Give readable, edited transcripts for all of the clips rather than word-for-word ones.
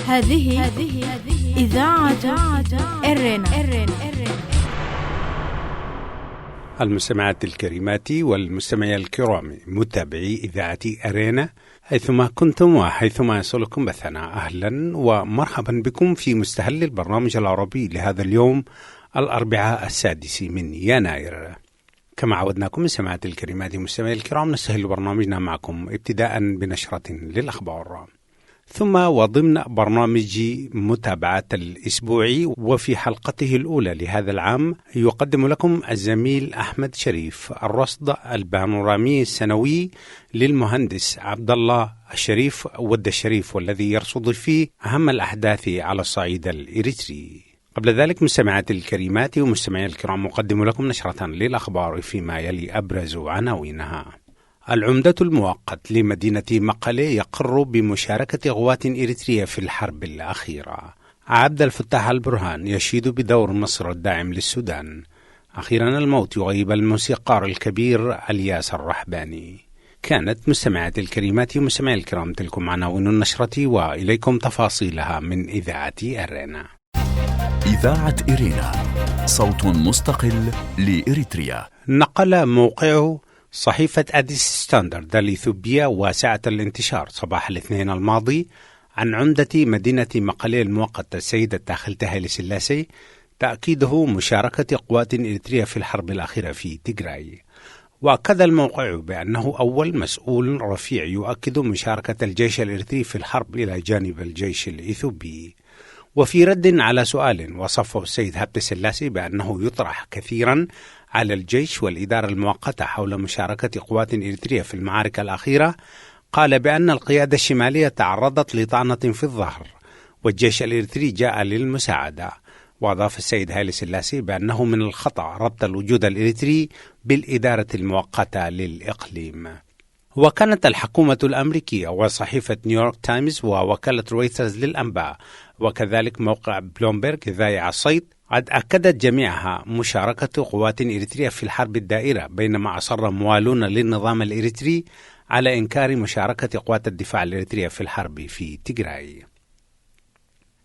هذه إذاعة إرنا. المستمعات الكريمات والمستمعي الكرام متابعي إذاعة أرينا حيثما كنتم وحيثما يصلكم بثنا، أهلا ومرحبا بكم في مستهل البرنامج العربي لهذا اليوم الأربعاء 6 من يناير. كما عودناكم مستمعات الكريمات مستمعي الكرام، نستهل برنامجنا معكم ابتداء بنشرة للأخبار، ثم وضمن برنامج متابعة الأسبوعي وفي حلقته الأولى لهذا العام يقدم لكم الزميل أحمد شريف الرصد البانورامي السنوي للمهندس عبد الله الشريف ود الشريف، والذي يرصد فيه أهم الأحداث على الصعيد الإريتري. قبل ذلك مستمعات الكريمات ومستمعي الكرام مقدم لكم نشرة للأخبار فيما يلي أبرز عناوينها. العمدة المؤقت لمدينة مقلة يقر بمشاركة قوات إريترية في الحرب الأخيرة. عبد الفتاح البرهان يشيد بدور مصر الداعم للسودان. أخيرا الموت يغيب الموسيقار الكبير الياس الرحباني. كانت مستمعات الكريمات ومستمعي الكرام تلكم عناوين النشرة، وإليكم تفاصيلها من إذاعة إرينا. إذاعة إرينا، صوت مستقل لإريتريا. نقل موقعه صحيفة أديس ستاندرد الإثيوبية واسعة الانتشار صباح الاثنين الماضي عن عمدة مدينة مقلة المؤقتة السيد الداخل هايلي سلاسي تأكيده مشاركة قوات إريترية في الحرب الأخيرة في تيغراي. وأكد الموقع بأنه أول مسؤول رفيع يؤكد مشاركة الجيش الإريتري في الحرب إلى جانب الجيش الإثيوبي. وفي رد على سؤال وصفه السيد هابت سلاسي بأنه يطرح كثيرا على الجيش والإدارة المؤقتة حول مشاركة قوات إريترية في المعارك الأخيرة، قال بأن القيادة الشمالية تعرضت لطعنة في الظهر والجيش الإريتري جاء للمساعدة. وأضاف السيد هايلي سلاسي بأنه من الخطأ ربط الوجود الإريتري بالإدارة المؤقتة للإقليم. وكانت الحكومة الأمريكية وصحيفة نيويورك تايمز ووكالة رويترز للأنباء وكذلك موقع بلومبرغ ذايع الصيت قد أكدت جميعها مشاركة قوات إريترية في الحرب الدائرة، بينما أصر موالون للنظام الإريتري على إنكار مشاركة قوات الدفاع الإريترية في الحرب في تيغراي.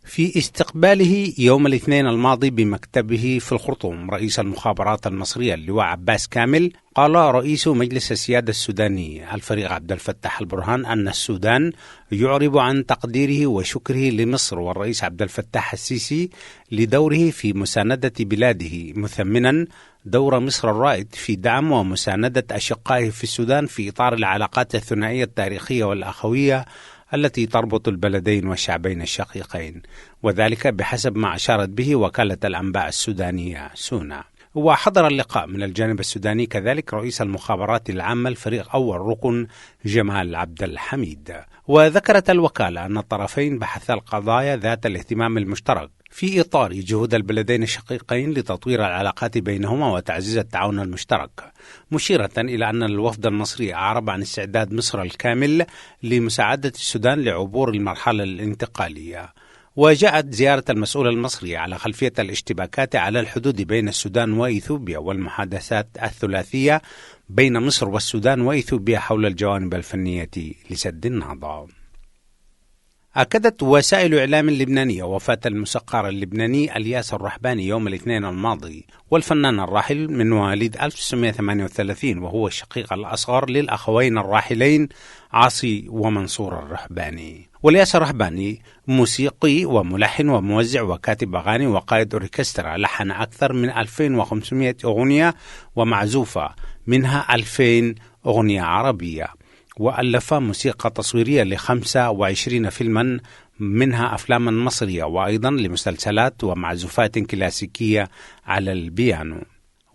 في استقباله يوم الاثنين الماضي بمكتبه في الخرطوم رئيس المخابرات المصرية اللواء عباس كامل، قال رئيس مجلس السيادة السوداني الفريق عبد الفتاح البرهان أن السودان يعرب عن تقديره وشكره لمصر والرئيس عبد الفتاح السيسي لدوره في مساندة بلاده، مثمنا دور مصر الرائد في دعم ومساندة أشقائه في السودان في إطار العلاقات الثنائية التاريخية والأخوية التي تربط البلدين والشعبين الشقيقين، وذلك بحسب ما أشارت به وكالة الأنباء السودانية سونا. وحضر اللقاء من الجانب السوداني كذلك رئيس المخابرات العامة الفريق أول ركن جمال عبد الحميد. وذكرت الوكالة أن الطرفين بحثا القضايا ذات الاهتمام المشترك في إطار جهود البلدين الشقيقين لتطوير العلاقات بينهما وتعزيز التعاون المشترك، مشيرة إلى أن الوفد المصري أعرب عن استعداد مصر الكامل لمساعدة السودان لعبور المرحلة الانتقالية. وجاءت زيارة المسؤول المصري على خلفية الاشتباكات على الحدود بين السودان وإثيوبيا والمحادثات الثلاثية بين مصر والسودان وإثيوبيا حول الجوانب الفنية لسد النهضة. أكدت وسائل إعلام لبنانية وفاة الموسيقار اللبناني الياس الرحباني يوم الاثنين الماضي، والفنان الراحل من مواليد 1938، وهو الشقيق الأصغر للأخوين الراحلين عاصي ومنصور الرحباني. والياس الرحباني موسيقي وملحن وموزع وكاتب أغاني وقائد أوركسترا، لحن أكثر من 2500 أغنية ومعزوفة، منها 2000 أغنية عربية، وألف موسيقى تصويرية ل25 فيلما منها أفلاما مصرية، وأيضا لمسلسلات ومعزوفات كلاسيكية على البيانو.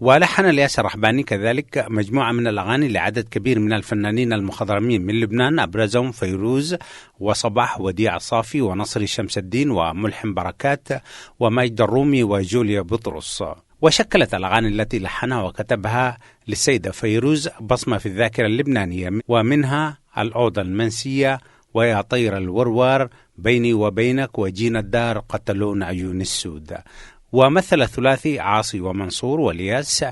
ولحن الياس الرحباني كذلك مجموعة من الأغاني لعدد كبير من الفنانين المخضرمين من لبنان، أبرزهم فيروز وصباح وديع الصافي ونصر شمس الدين وملحم بركات وماجد الرومي وجوليا بطرس. وشكلت الأغاني التي لحنها وكتبها للسيدة فيروز بصمة في الذاكرة اللبنانية، ومنها الأوضة المنسية ويا طير الوروار، بيني وبينك، وجينا الدار، قتلون عيون السود. ومثل الثلاثي عاصي ومنصور والياس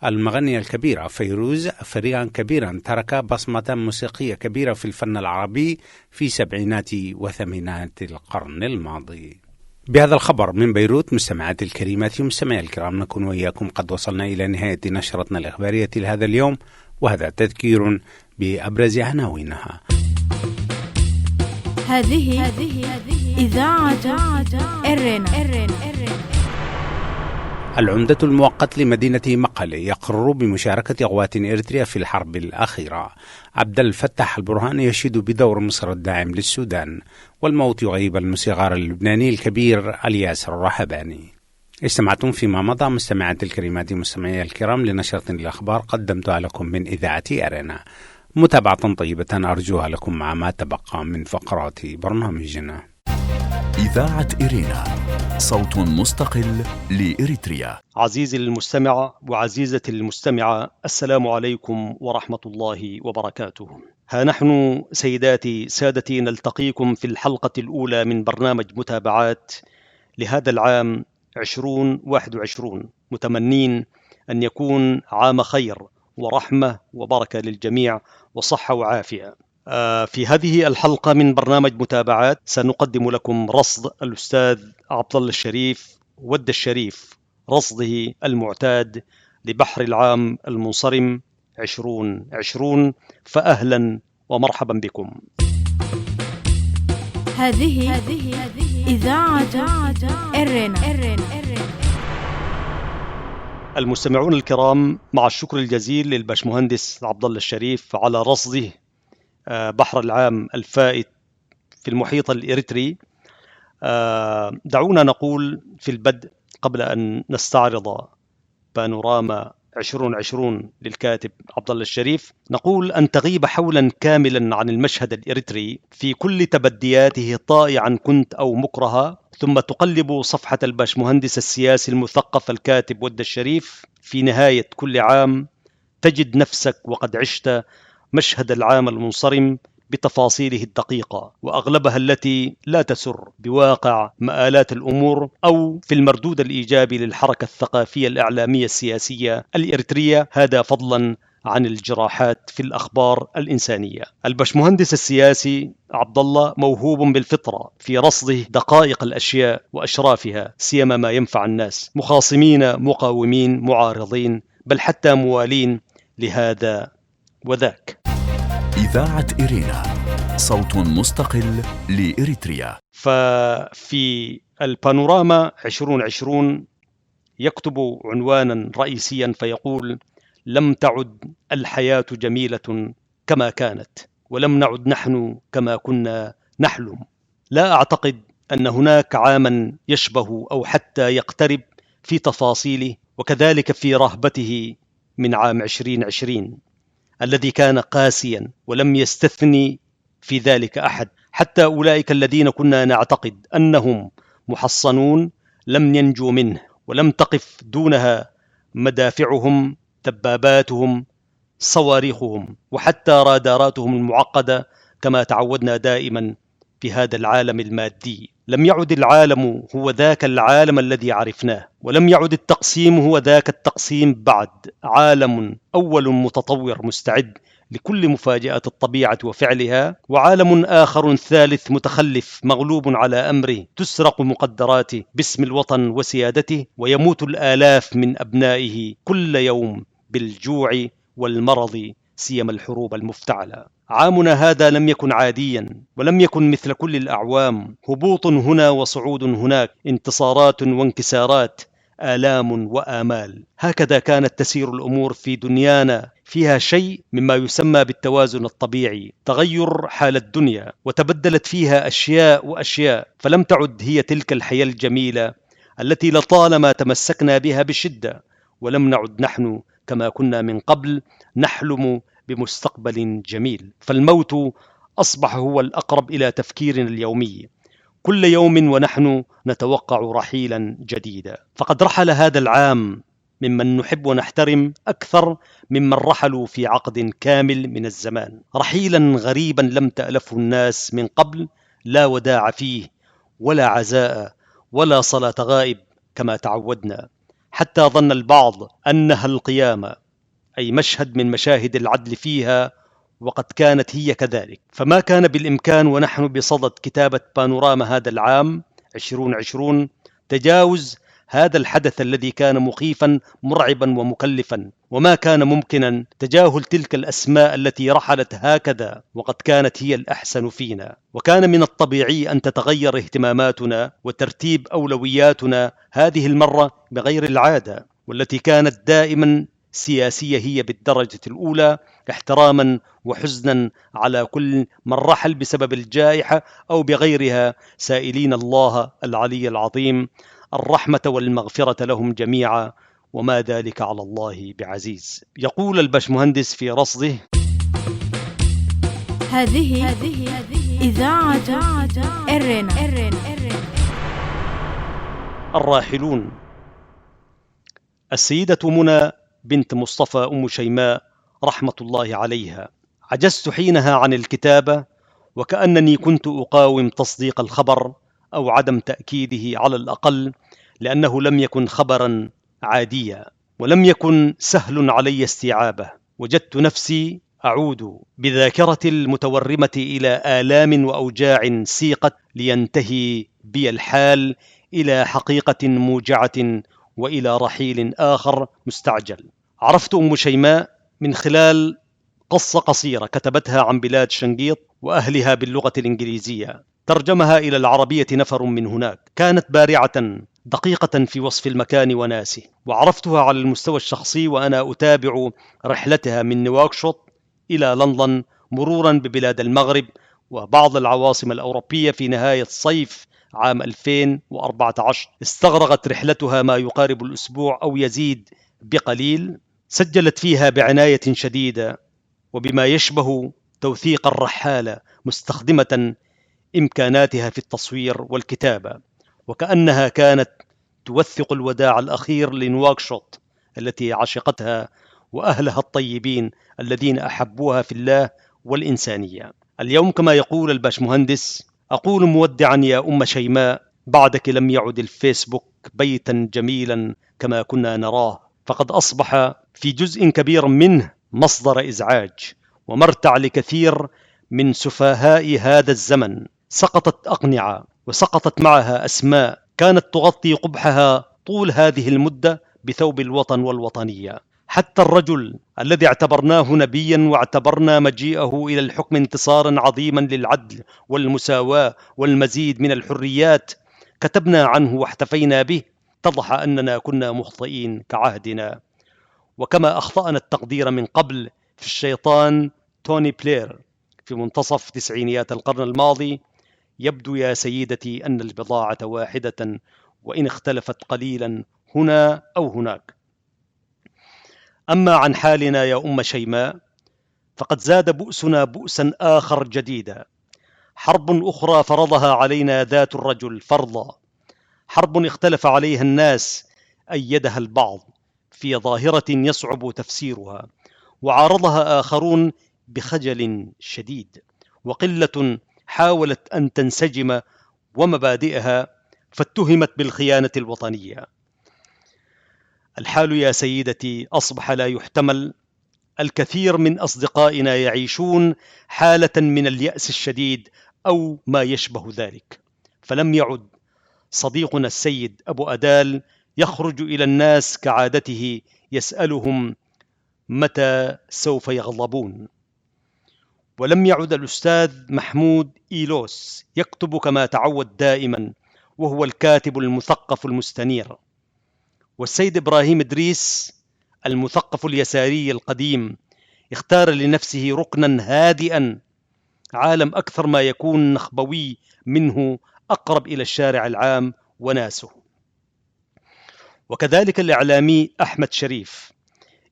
المغنية الكبيرة فيروز فريقا كبيرا ترك بصمة موسيقية كبيرة في الفن العربي في سبعينات وثمانينات القرن الماضي. بهذا الخبر من بيروت مستمعاتي الكريمات ومستمعي الكرام، نكون وإياكم قد وصلنا إلى نهاية نشرتنا الإخبارية لهذا اليوم، وهذا تذكير بأبرز عناوينها. هذه إذاعة إرنا. العمدة المؤقت لمدينة مقلة يقرر بمشاركة قوات إريتريا في الحرب الأخيرة. عبد الفتاح البرهان يشيد بدور مصر الداعم للسودان. والموت يغيب الموسيقار اللبناني الكبير الياس الرحباني. استمعتم فيما مضى مستمعات الكريمات مستمعي الكرام لنشرة الأخبار قدمتها لكم من إذاعة أرنا. متابعة طيبة أرجوها لكم مع ما تبقى من فقرات برنامجنا. إذاعة إرينا، صوت مستقل لإريتريا. عزيزي المستمع وعزيزتي المستمعة، السلام عليكم ورحمة الله وبركاته. ها نحن سيداتي سادتي نلتقيكم في الحلقة الأولى من برنامج متابعات لهذا العام 2021، متمنين أن يكون عام خير ورحمة وبركة للجميع وصحة وعافية. في هذه الحلقة من برنامج متابعات سنقدم لكم رصد الأستاذ عبد الله الشريف ود الشريف، رصده المعتاد لبحر العام المنصرم 2020، فأهلا ومرحبا بكم. هذه إذاعة إرنا. المستمعون الكرام، مع الشكر الجزيل للباشمهندس عبد الله الشريف على رصده بحر العام الفائت في المحيط الإريتري، دعونا نقول في البدء قبل أن نستعرض بانوراما 2020 للكاتب عبد الله الشريف، نقول أن تغيب حولا كاملا عن المشهد الإريتري في كل تبدياته طائعا كنت أو مكرها، ثم تقلب صفحة الباشمهندس السياسي المثقف الكاتب ود الشريف في نهاية كل عام، تجد نفسك وقد عشت مشهد العام المنصرم بتفاصيله الدقيقة وأغلبها التي لا تسر بواقع مآلات الأمور أو في المردود الإيجابي للحركة الثقافية الإعلامية السياسية الإريترية، هذا فضلا عن الجراحات في الأخبار الإنسانية. الباشمهندس السياسي عبد الله موهوب بالفطرة في رصده دقائق الأشياء وأشرافها، سيما ما ينفع الناس، مخاصمين مقاومين معارضين بل حتى موالين لهذا وذاك. إذاعة إرينا، صوت مستقل لإريتريا. ففي البانوراما 2020 يكتب عنوانا رئيسيا فيقول: لم تعد الحياة جميلة كما كانت، ولم نعد نحن كما كنا نحلم. لا أعتقد أن هناك عاما يشبه أو حتى يقترب في تفاصيله وكذلك في رهبته من عام 2020 الذي كان قاسيا ولم يستثني في ذلك أحد، حتى أولئك الذين كنا نعتقد أنهم محصنون لم ينجوا منه، ولم تقف دونها مدافعهم، دباباتهم، صواريخهم، وحتى راداراتهم المعقدة كما تعودنا دائما في هذا العالم المادي. لم يعد العالم هو ذاك العالم الذي عرفناه، ولم يعد التقسيم هو ذاك التقسيم بعد. عالم أول متطور مستعد لكل مفاجآت الطبيعة وفعلها، وعالم آخر ثالث متخلف مغلوب على أمره، تسرق مقدراته باسم الوطن وسيادته، ويموت الآلاف من أبنائه كل يوم بالجوع والمرض، سيما الحروب المفتعلة. عامنا هذا لم يكن عاديا، ولم يكن مثل كل الأعوام، هبوط هنا وصعود هناك، انتصارات وانكسارات، آلام وآمال. هكذا كانت تسير الأمور في دنيانا، فيها شيء مما يسمى بالتوازن الطبيعي، تغير حال الدنيا، وتبدلت فيها أشياء وأشياء، فلم تعد هي تلك الحياة الجميلة التي لطالما تمسكنا بها بشدة، ولم نعد نحن كما كنا من قبل نحلم بمستقبل جميل. فالموت أصبح هو الأقرب إلى تفكيرنا اليومي، كل يوم ونحن نتوقع رحيلا جديدا. فقد رحل هذا العام ممن نحب ونحترم أكثر ممن رحلوا في عقد كامل من الزمان، رحيلا غريبا لم تألفه الناس من قبل، لا وداع فيه ولا عزاء ولا صلاة غائب كما تعودنا، حتى ظن البعض أنها القيامة، أي مشهد من مشاهد العدل فيها، وقد كانت هي كذلك. فما كان بالإمكان ونحن بصدد كتابة بانوراما هذا العام 2020 تجاوز هذا الحدث الذي كان مخيفا مرعبا ومكلفا، وما كان ممكنا تجاهل تلك الأسماء التي رحلت هكذا وقد كانت هي الأحسن فينا. وكان من الطبيعي أن تتغير اهتماماتنا وترتيب أولوياتنا هذه المرة بغير العادة، والتي كانت دائما سياسية هي بالدرجة الأولى، احتراما وحزنا على كل من رحل بسبب الجائحة أو بغيرها، سائلين الله العلي العظيم الرحمة والمغفرة لهم جميعا، وما ذلك على الله بعزيز. يقول الباشمهندس في رصده: هذه إذاعة إرنا. الراحلون. السيدة منى بنت مصطفى أم شيماء رحمة الله عليها. عجزت حينها عن الكتابة، وكأنني كنت أقاوم تصديق الخبر أو عدم تأكيده على الأقل، لأنه لم يكن خبرا عاديا ولم يكن سهل علي استيعابه. وجدت نفسي أعود بذاكرتي المتورمة إلى آلام وأوجاع سيقت لينتهي بي الحال إلى حقيقة موجعة وإلى رحيل آخر مستعجل. عرفت أم شيماء من خلال قصة قصيرة كتبتها عن بلاد شنقيط وأهلها باللغة الإنجليزية، ترجمها إلى العربية نفر من هناك. كانت بارعة دقيقة في وصف المكان وناسه، وعرفتها على المستوى الشخصي وأنا أتابع رحلتها من نواكشوط إلى لندن، مرورا ببلاد المغرب وبعض العواصم الأوروبية في نهاية صيف عام 2014. استغرقت رحلتها ما يقارب الأسبوع أو يزيد بقليل. سجلت فيها بعناية شديدة وبما يشبه توثيق الرحالة، مستخدمة إمكاناتها في التصوير والكتابة، وكأنها كانت توثق الوداع الأخير لنواكشوط التي عشقتها وأهلها الطيبين الذين أحبوها في الله والإنسانية. اليوم كما يقول الباشمهندس: أقول مودعا يا أم شيماء، بعدك لم يعد الفيسبوك بيتا جميلا كما كنا نراه، فقد أصبح في جزء كبير منه مصدر إزعاج ومرتع لكثير من سفهاء هذا الزمن. سقطت أقنعة وسقطت معها أسماء كانت تغطي قبحها طول هذه المدة بثوب الوطن والوطنية. حتى الرجل الذي اعتبرناه نبيا واعتبرنا مجيئه إلى الحكم انتصارا عظيما للعدل والمساواة والمزيد من الحريات كتبنا عنه واحتفينا به، اتضح أننا كنا مخطئين كعهدنا، وكما أخطأنا التقدير من قبل في الشيطان توني بلير في منتصف تسعينيات القرن الماضي. يبدو يا سيدتي أن البضاعة واحدة وإن اختلفت قليلا هنا أو هناك. أما عن حالنا يا أم شيماء فقد زاد بؤسنا بؤسا آخر جديدا. حرب أخرى فرضها علينا ذات الرجل فرضا، حرب اختلف عليها الناس، أيدها البعض في ظاهرة يصعب تفسيرها، وعارضها آخرون بخجل شديد، وقلة حاولت أن تنسجم ومبادئها فاتهمت بالخيانة الوطنية. الحال يا سيدتي أصبح لا يحتمل. الكثير من أصدقائنا يعيشون حالة من اليأس الشديد أو ما يشبه ذلك، فلم يعد صديقنا السيد أبو أدال يخرج إلى الناس كعادته يسألهم متى سوف يغضبون، ولم يعد الأستاذ محمود إيلوس يكتب كما تعود دائما وهو الكاتب المثقف المستنير، والسيد إبراهيم إدريس المثقف اليساري القديم اختار لنفسه ركنا هادئا، عالم أكثر ما يكون نخبوي منه، أقرب إلى الشارع العام وناسه. وكذلك الإعلامي أحمد شريف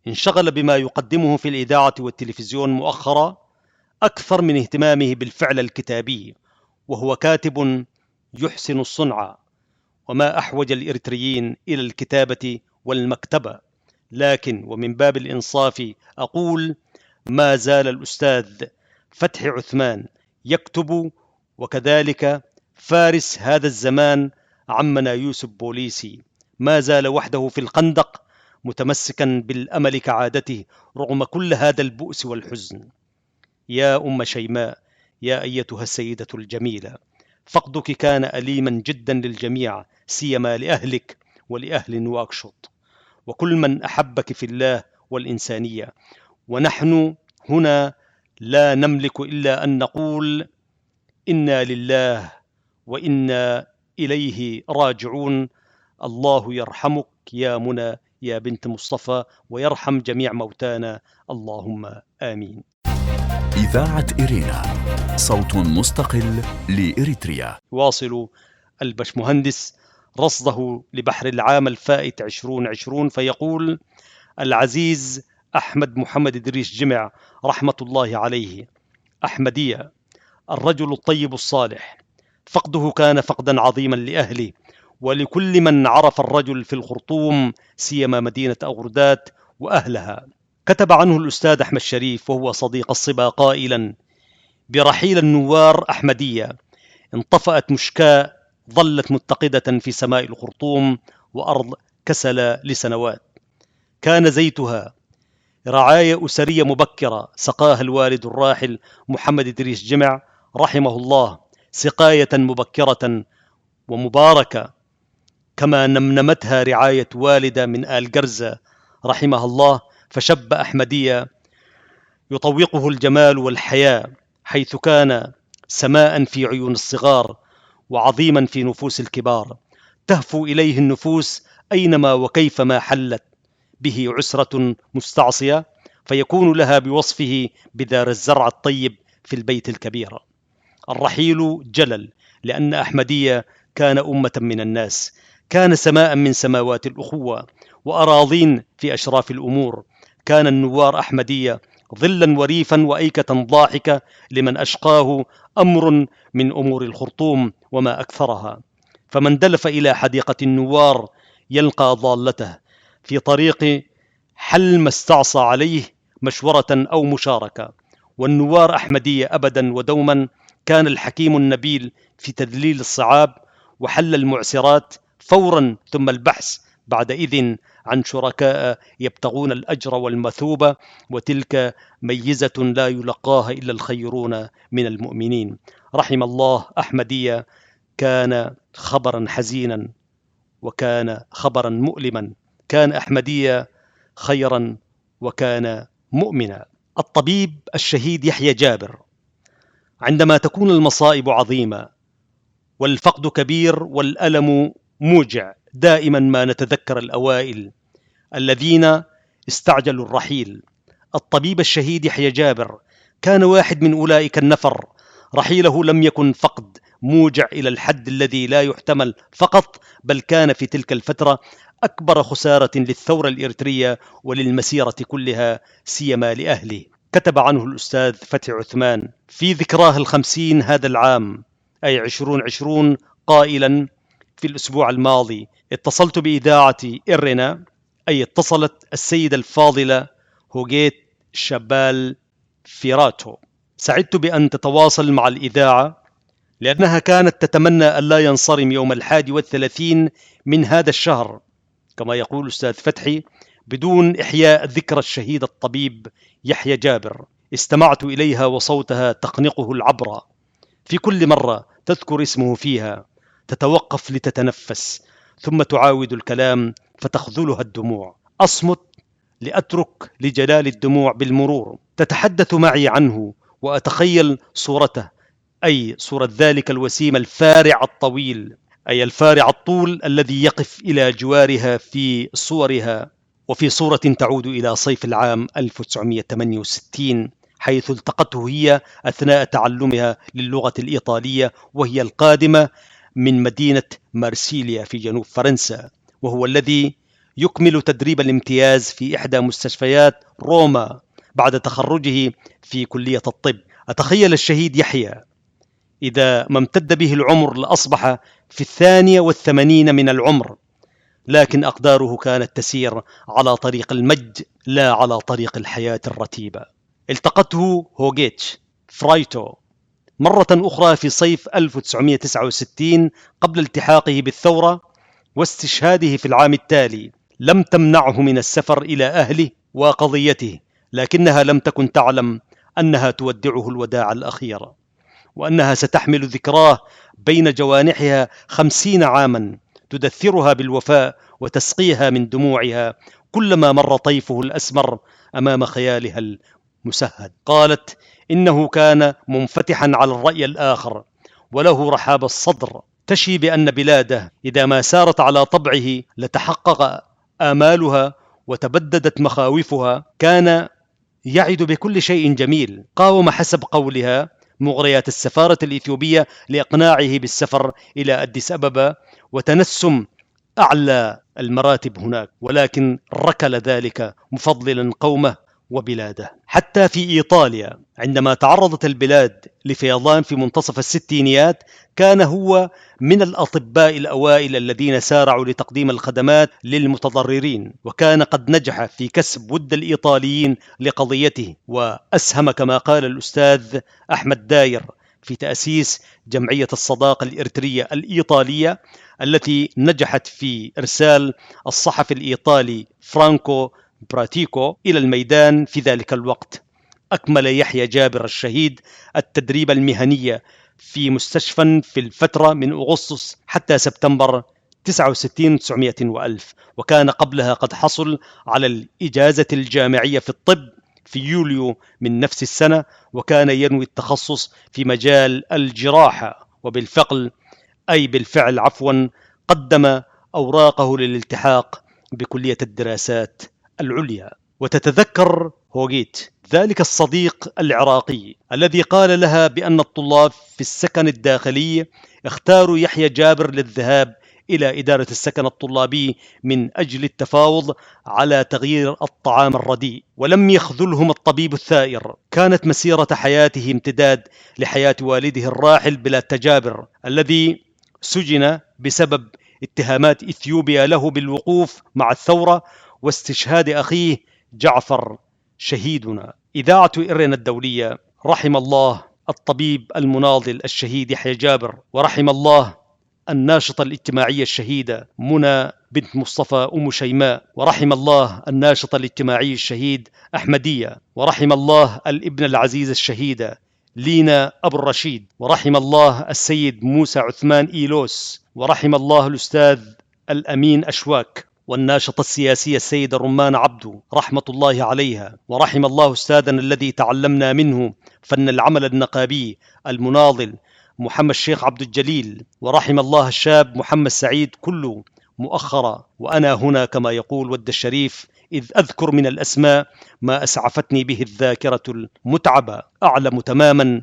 انشغل بما يقدمه في الإذاعة والتلفزيون مؤخرا أكثر من اهتمامه بالفعل الكتابي، وهو كاتب يحسن الصنع، وما أحوج الإريتريين إلى الكتابة والمكتبة. لكن ومن باب الإنصاف أقول ما زال الأستاذ فتحي عثمان يكتب، وكذلك فارس هذا الزمان عمنا يوسف بوليسي ما زال وحده في الخندق متمسكا بالأمل كعادته رغم كل هذا البؤس والحزن. يا أم شيماء، يا أيتها السيدة الجميلة، فقدك كان أليما جدا للجميع، سيما لأهلك ولأهل نواكشوط وكل من أحبك في الله والإنسانية. ونحن هنا لا نملك إلا أن نقول إنا لله وإنا إليه راجعون. الله يرحمك يا منى يا بنت مصطفى، ويرحم جميع موتانا، اللهم آمين. إذاعة إرينا، صوت مستقل لإريتريا. واصل البشمهندس رصده لبحر العام الفائت 2020 فيقول: العزيز أحمد محمد إدريس جمع رحمة الله عليه، أحمدية، الرجل الطيب الصالح، فقده كان فقدا عظيما لأهله ولكل من عرف الرجل في الخرطوم، سيما مدينة أغردات وأهلها. كتب عنه الأستاذ أحمد شريف وهو صديق الصبا قائلا: برحيل النوار أحمدية انطفأت مشكاة ظلت متقدة في سماء الخرطوم وأرض كسل لسنوات، كان زيتها رعاية أسرية مبكرة سقاها الوالد الراحل محمد إدريس جمع رحمه الله سقاية مبكرة ومباركة، كما نمنمتها رعاية والدة من آل جرزة رحمها الله، فشب أحمدية يطوقه الجمال والحياة، حيث كان سماء في عيون الصغار وعظيما في نفوس الكبار، تهفو إليه النفوس أينما وكيفما حلت به عسرة مستعصية، فيكون لها بوصفه بدار الزرع الطيب في البيت الكبير. الرحيل جلل، لأن أحمدية كان أمة من الناس، كان سماء من سماوات الأخوة وأراضين في أشراف الأمور، كان النوار أحمدية ظلا وريفا وأيكة ضاحكة لمن أشقاه أمر من أمور الخرطوم وما أكثرها. فمن دلف إلى حديقة النوار يلقى ضالته في طريق حل ما استعصى عليه مشورة أو مشاركة. والنوار أحمدية أبدا ودوما كان الحكيم النبيل في تذليل الصعاب وحل المعسرات فورا، ثم البحث بعد إذن عن شركاء يبتغون الأجر والمثوبة، وتلك ميزة لا يلقاها إلا الخيرون من المؤمنين. رحم الله أحمدية، كان خبرا حزينا وكان خبرا مؤلما، كان أحمدية خيرا وكان مؤمنا. الطبيب الشهيد يحيى جابر: عندما تكون المصائب عظيمة والفقد كبير والألم موجع، دائما ما نتذكر الأوائل الذين استعجلوا الرحيل. الطبيب الشهيد يحيى جابر كان واحد من أولئك النفر. رحيله لم يكن فقد موجع إلى الحد الذي لا يحتمل فقط، بل كان في تلك الفترة أكبر خسارة للثورة الإريترية وللمسيرة كلها، سيما لأهله. كتب عنه الأستاذ فتحي عثمان في ذكراه 50 هذا العام، أي 2020، قائلا: في الأسبوع الماضي اتصلت بإذاعة إرينا، أي اتصلت السيدة الفاضلة هوغيت شابال فيراتو. سعدت بأن تتواصل مع الإذاعة لأنها كانت تتمنى أن لا ينصرم يوم 31 من هذا الشهر، كما يقول أستاذ فتحي، بدون إحياء ذكرى الشهيد الطبيب يحيى جابر. استمعت إليها وصوتها تقنقه العبرة، في كل مرة تذكر اسمه فيها تتوقف لتتنفس، ثم تعاود الكلام فتخذلها الدموع. أصمت لأترك لجلال الدموع بالمرور. تتحدث معي عنه وأتخيل صورته، أي صورة ذلك الوسيم الفارع الطويل، أي الفارع الطول الذي يقف إلى جوارها في صورها، وفي صورة تعود إلى صيف العام 1968، حيث التقته هي أثناء تعلمها للغة الإيطالية وهي القادمة من مدينة مارسيليا في جنوب فرنسا، وهو الذي يكمل تدريب الامتياز في إحدى مستشفيات روما بعد تخرجه في كلية الطب. أتخيل الشهيد يحيى إذا ما امتد به العمر لأصبح في 82 من العمر، لكن أقداره كانت تسير على طريق المجد لا على طريق الحياة الرتيبة. التقته هوغيتش فرايتو مرة أخرى في صيف 1969 قبل التحاقه بالثورة، واستشهاده في العام التالي لم تمنعه من السفر إلى أهله وقضيته، لكنها لم تكن تعلم أنها تودعه الوداع الأخير، وأنها ستحمل ذكراه بين جوانحها 50 عاما، تدثرها بالوفاء وتسقيها من دموعها كلما مر طيفه الأسمر أمام خيالها المسهد. قالت: إنه كان منفتحا على الرأي الآخر وله رحاب الصدر، تشي بأن بلاده إذا ما سارت على طبعه لتحقق آمالها وتبددت مخاوفها. كان يعد بكل شيء جميل. قاوم حسب قولها مغريات السفارة الإثيوبية لإقناعه بالسفر إلى أديس أبابا وتنسم أعلى المراتب هناك، ولكن ركل ذلك مفضلا قومه وبلاده. حتى في إيطاليا عندما تعرضت البلاد لفيضان في منتصف الستينيات، كان هو من الأطباء الأوائل الذين سارعوا لتقديم الخدمات للمتضررين، وكان قد نجح في كسب ود الإيطاليين لقضيته، وأسهم كما قال الأستاذ أحمد داير في تأسيس جمعية الصداقة الإريترية الإيطالية التي نجحت في إرسال الصحفي الإيطالي فرانكو براتيكو إلى الميدان في ذلك الوقت. أكمل يحيى جابر الشهيد التدريب المهني في مستشفى في الفترة من أغسطس حتى سبتمبر 69 900 وألف، وكان قبلها قد حصل على الإجازة الجامعية في الطب في يوليو من نفس السنة، وكان ينوي التخصص في مجال الجراحة، وبالفعل قدم أوراقه للالتحاق بكلية الدراسات العليا. وتتذكر هوغيت ذلك الصديق العراقي الذي قال لها بأن الطلاب في السكن الداخلي اختاروا يحيى جابر للذهاب إلى إدارة السكن الطلابي من أجل التفاوض على تغيير الطعام الرديء، ولم يخذلهم الطبيب الثائر. كانت مسيرة حياته امتداد لحياة والده الراحل بلات جابر الذي سجن بسبب اتهامات إثيوبيا له بالوقوف مع الثورة واستشهاد أخيه جعفر شهيدنا. إذاعة إرينا الدولية رحم الله الطبيب المناضل الشهيد يحيى جابر، ورحم الله الناشطة الاجتماعية الشهيدة منى بنت مصطفى أم شيماء، ورحم الله الناشط الاجتماعي الشهيد أحمدية، ورحم الله الابن العزيز الشهيدة لينا أبو الرشيد، ورحم الله السيد موسى عثمان إيلوس، ورحم الله الأستاذ الأمين أشواك، والناشطة السياسية السيدة رمان عبدو رحمة الله عليها، ورحم الله أستاذنا الذي تعلمنا منه فن العمل النقابي المناضل محمد الشيخ عبد الجليل، ورحم الله الشاب محمد سعيد كله مؤخرا. وأنا هنا كما يقول ود الشريف إذ أذكر من الأسماء ما أسعفتني به الذاكرة المتعبة، أعلم تماما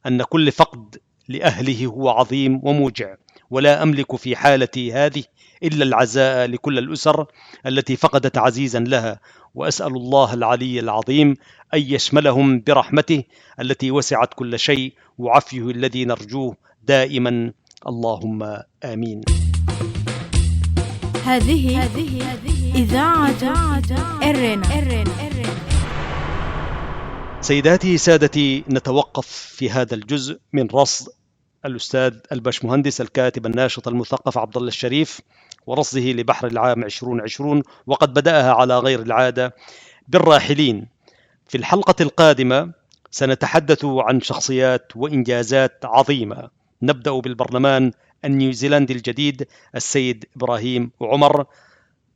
أن كل فقد لأهله هو عظيم وموجع، ولا أملك في حالتي هذه إلا العزاء لكل الأسر التي فقدت عزيزا لها، وأسأل الله العلي العظيم أن يشملهم برحمته التي وسعت كل شيء وعفيه الذي نرجوه دائما، اللهم آمين. هذه إذاعة إرينا. سيداتي سادتي، نتوقف في هذا الجزء من رصد الأستاذ الباشمهندس الكاتب الناشط المثقف عبد الله الشريف ورصده لبحر العام 2020، وقد بدأها على غير العادة بالراحلين. في الحلقة القادمة سنتحدث عن شخصيات وإنجازات عظيمة. نبدأ بالبرلمان النيوزيلندي الجديد السيد إبراهيم عمر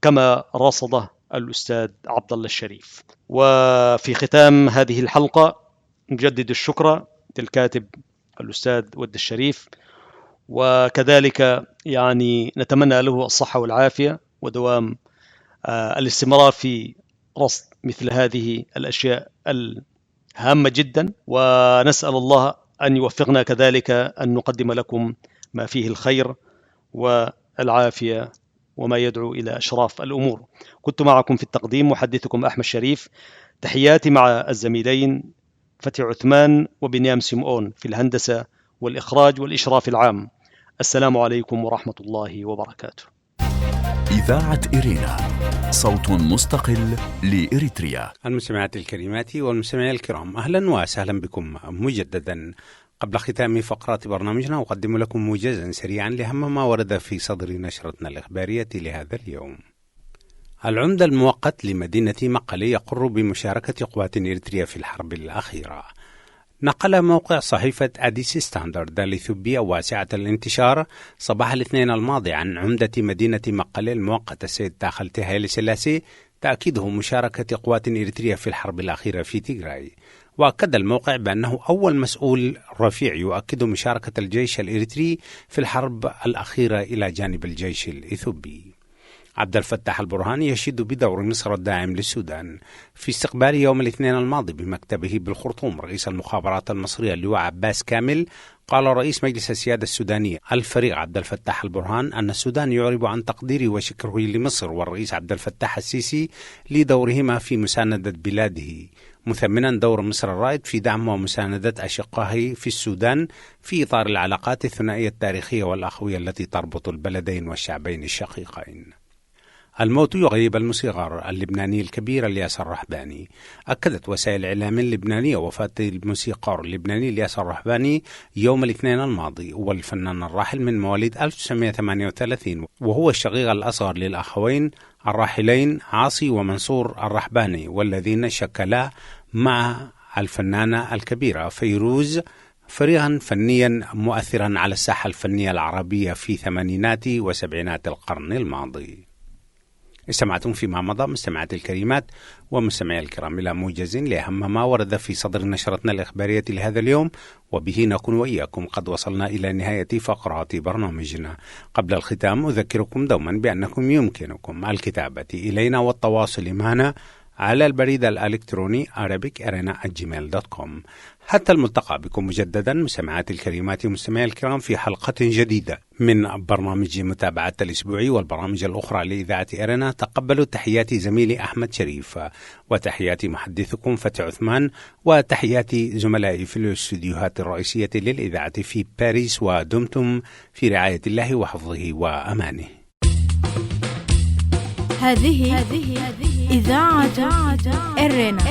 كما رصده الأستاذ عبد الله الشريف. وفي ختام هذه الحلقة نجدد الشكر للكاتب الأستاذ ود الشريف، وكذلك نتمنى له الصحة والعافية ودوام الاستمرار في رصد مثل هذه الأشياء الهامة جدا، ونسأل الله أن يوفقنا كذلك أن نقدم لكم ما فيه الخير والعافية وما يدعو إلى إشراف الأمور. كنت معكم في التقديم محدثكم أحمد شريف، تحياتي مع الزميلين فتحي عثمان وبنيام سيمؤون في الهندسة والإخراج والإشراف العام. السلام عليكم ورحمة الله وبركاته. إذاعة إرينا، صوت مستقل لإريتريا. المستمعات الكريمات والمستمعين الكرام، أهلا وسهلا بكم مجددا، قبل ختام فقرات برنامجنا أقدم لكم موجزا سريعا لأهم ما ورد في صدر نشرتنا الإخبارية لهذا اليوم. العمدة المؤقت لمدينة مقلة يقر بمشاركة قوات إريتريا في الحرب الأخيرة. نقل موقع صحيفة أديس ستاندرد الإثيوبية واسعة الانتشار صباح الاثنين الماضي عن عمدة مدينة مقلة المؤقت السيد تاخلته هيلي سلاسي تأكيده مشاركة قوات إريتريا في الحرب الأخيرة في تيغراي. وأكد الموقع بأنه أول مسؤول رفيع يؤكد مشاركة الجيش الإريتري في الحرب الأخيرة إلى جانب الجيش الإثيوبي. عبد الفتاح البرهان يشيد بدور مصر الداعم للسودان. في استقبال يوم الاثنين الماضي بمكتبه بالخرطوم رئيس المخابرات المصرية اللواء عباس كامل، قال رئيس مجلس السيادة السوداني الفريق عبد الفتاح البرهان أن السودان يعرب عن تقديره وشكره لمصر والرئيس عبد الفتاح السيسي لدورهما في مساندة بلاده، مثمنا دور مصر الرائد في دعم ومساندة أشقائه في السودان في إطار العلاقات الثنائية التاريخية والأخوية التي تربط البلدين والشعبين الشقيقين. الموت يغيب الموسيقار اللبناني الكبير الياس الرحباني. أكدت وسائل الإعلام اللبنانية وفاة الموسيقار اللبناني الياس الرحباني يوم الاثنين الماضي، والفنان الراحل من مواليد 1938، وهو الشقيق الأصغر للأخوين الراحلين عاصي ومنصور الرحباني، والذين شكلا مع الفنانة الكبيرة فيروز فريقا فنيا مؤثرا على الساحة الفنية العربية في ثمانينات وسبعينات القرن الماضي. استمعتم فيما مضى مستمعاتي الكريمات ومستمعي الكرام إلى موجز لأهم ما ورد في صدر نشرتنا الإخبارية لهذا اليوم، وبه نكون وإياكم قد وصلنا إلى نهاية فقرات برنامجنا. قبل الختام أذكركم دوما بأنكم يمكنكم الكتابة إلينا والتواصل معنا على البريد الإلكتروني arabicarena@gmail.com. حتى الملتقى بكم مجددا مستمعاتي الكريمات ومستمعي الكرام في حلقة جديدة من برنامج متابعة الأسبوعي والبرامج الأخرى لإذاعة إرنا. تقبلوا تحياتي زميلي أحمد شريف، وتحياتي محدثكم فتح عثمان، وتحياتي زملائي في الاستديوهات الرئيسية للإذاعة في باريس، ودمتم في رعاية الله وحفظه وأمانه. هذه إذاعة إرنا.